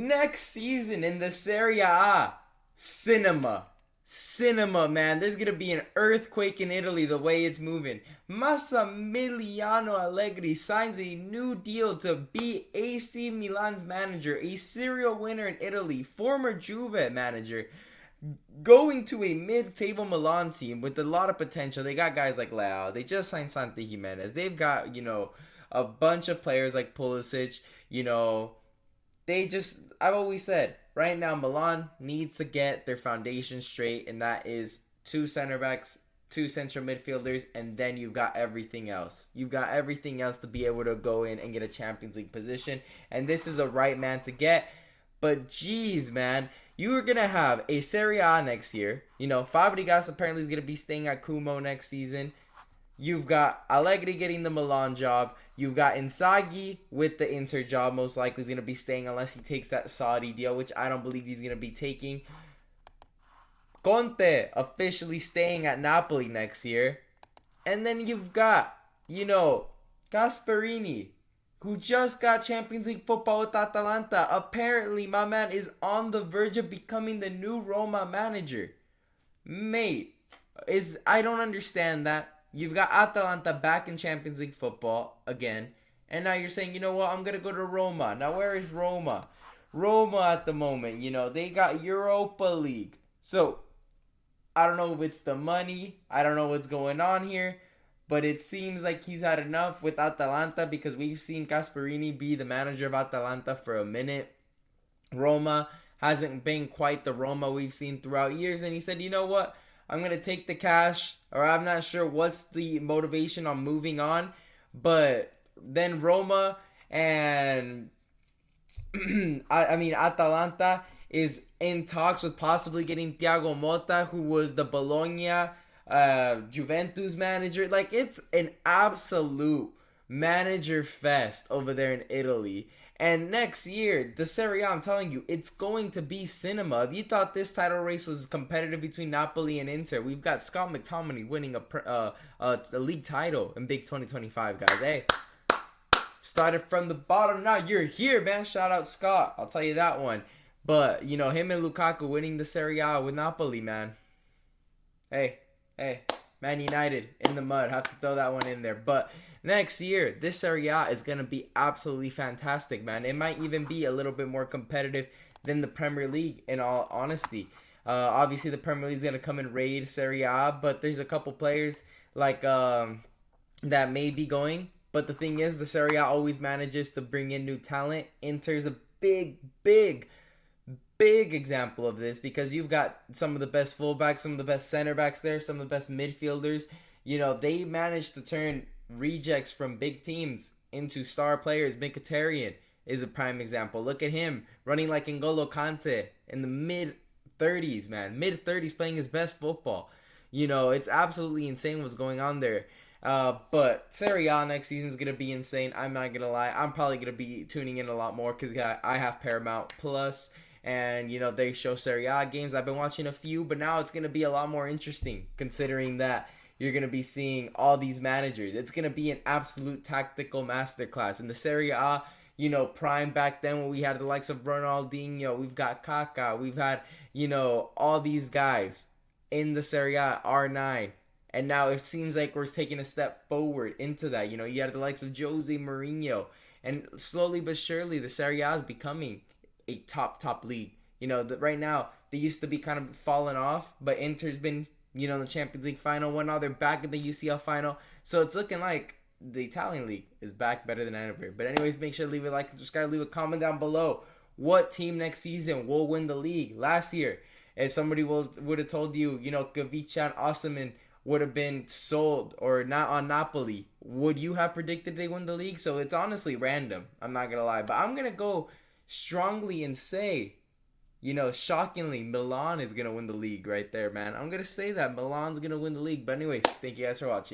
Next season in the Serie A, cinema, man. There's gonna be an earthquake in Italy the way it's moving. Massimiliano Allegri signs a new deal to be AC Milan's manager, a serial winner in Italy, former Juve manager, going to a mid-table Milan team with a lot of potential. They got guys like Leao. They just signed Santi Jimenez. They've got, a bunch of players like Pulisic. I've always said, right now Milan needs to get their foundation straight, and that is two center backs, two central midfielders, and then you've got everything else. You've got everything else to be able to go in and get a Champions League position, and this is a right man to get. But geez, man, you are gonna have a Serie A next year. Fabregas apparently is gonna be staying at Como next season. You've got Allegri getting the Milan job. You've got Inzaghi with the Inter job. Most likely is going to be staying unless he takes that Saudi deal, which I don't believe he's going to be taking. Conte officially staying at Napoli next year. And then you've got, Gasperini, who just got Champions League football with Atalanta. Apparently, my man is on the verge of becoming the new Roma manager. Mate, I don't understand that. You've got Atalanta back in Champions League football again. And now you're saying, you know what, I'm going to go to Roma. Now, where is Roma? Roma at the moment, they got Europa League. So, I don't know if it's the money. I don't know what's going on here. But it seems like he's had enough with Atalanta because we've seen Gasperini be the manager of Atalanta for a minute. Roma hasn't been quite the Roma we've seen throughout years. And he said, you know what? I'm going to take the cash, or I'm not sure what's the motivation on moving on. But then Roma and, Atalanta is in talks with possibly getting Thiago Motta, who was the Bologna Juventus manager. Like, it's an absolute manager fest over there in Italy. And next year, the Serie A, I'm telling you, it's going to be cinema. If you thought this title race was competitive between Napoli and Inter, we've got Scott McTominay winning a league title in big 2025, guys. Hey, started from the bottom, now you're here, man. Shout out Scott, I'll tell you that one. But, him and Lukaku winning the Serie A with Napoli, man. Hey, Man United in the mud. Have to throw that one in there. But next year, this Serie A is going to be absolutely fantastic, man. It might even be a little bit more competitive than the Premier League, in all honesty. Obviously, the Premier League is going to come and raid Serie A, but there's a couple players like that may be going. But the thing is, the Serie A always manages to bring in new talent. Inter's a big example of this because you've got some of the best fullbacks, some of the best center backs there, some of the best midfielders. They managed to turn rejects from big teams into star players. Mkhitaryan is a prime example. Look at him running like N'Golo Kante in the mid-30s, man. Mid-30s playing his best football. It's absolutely insane what's going on there. But Serie A next season is going to be insane. I'm not going to lie. I'm probably going to be tuning in a lot more because I have Paramount Plus. And, they show Serie A games. I've been watching a few, but now it's going to be a lot more interesting considering that you're going to be seeing all these managers. It's going to be an absolute tactical masterclass. In the Serie A, prime back then when we had the likes of Ronaldinho, we've got Kaká, we've had, all these guys in the Serie A, R9. And now it seems like we're taking a step forward into that. You had the likes of Jose Mourinho. And slowly but surely, the Serie A is becoming a top league. Right now, they used to be kind of falling off, but Inter's been, in the Champions League final. Well, now they're back in the UCL final. So it's looking like the Italian league is back better than ever. But anyways, make sure to leave a like and subscribe. Leave a comment down below. What team next season will win the league? Last year, if somebody would have told you, Gavica and Osimhen would have been sold or not on Napoli, would you have predicted they win the league? So it's honestly random. I'm not going to lie. But I'm going to go strongly and say, shockingly, Milan is going to win the league right there, man. I'm going to say that Milan's going to win the league. But anyways, thank you guys for watching.